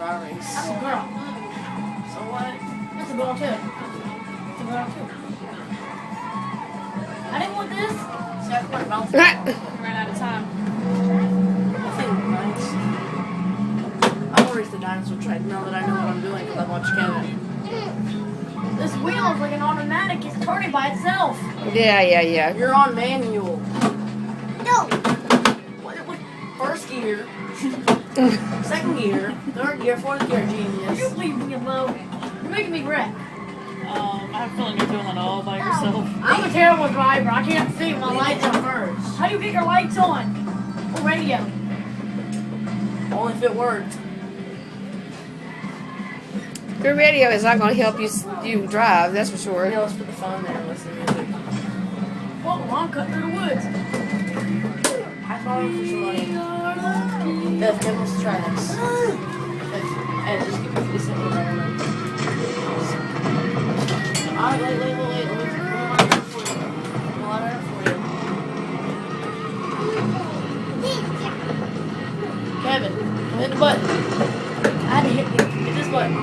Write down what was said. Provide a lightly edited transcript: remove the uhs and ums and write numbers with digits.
dry race. That's a girl. So what? That's a girl too. That's a girl too. I didn't want this. See, I can put it bounce. Ah. We ran out of time. I think it's nice. I'm gonna race the dinosaur track now that I know what I'm doing because I watched Kevin. This wheel is like an automatic. It's turning by itself. Yeah. You're on manual. No. What? First gear, second gear, third gear, fourth gear, You genius. leave me alone. You're making me wreck. I have a feeling you're doing it all by yourself. I'm a terrible driver. I can't see my lights on first. How do you get your lights on? Or radio? Only if it worked. Your radio is not going to help you drive, that's for sure. Yeah, let's put the phone there and listen to music. Well, I'm cutting through the woods. I thought for some money. Beth, Kevin wants to try this. Ed, just give me 50 cents over there. Alright, wait. Let me line it up for you. Line it up for you. Kevin, hit the button. I had to hit this button.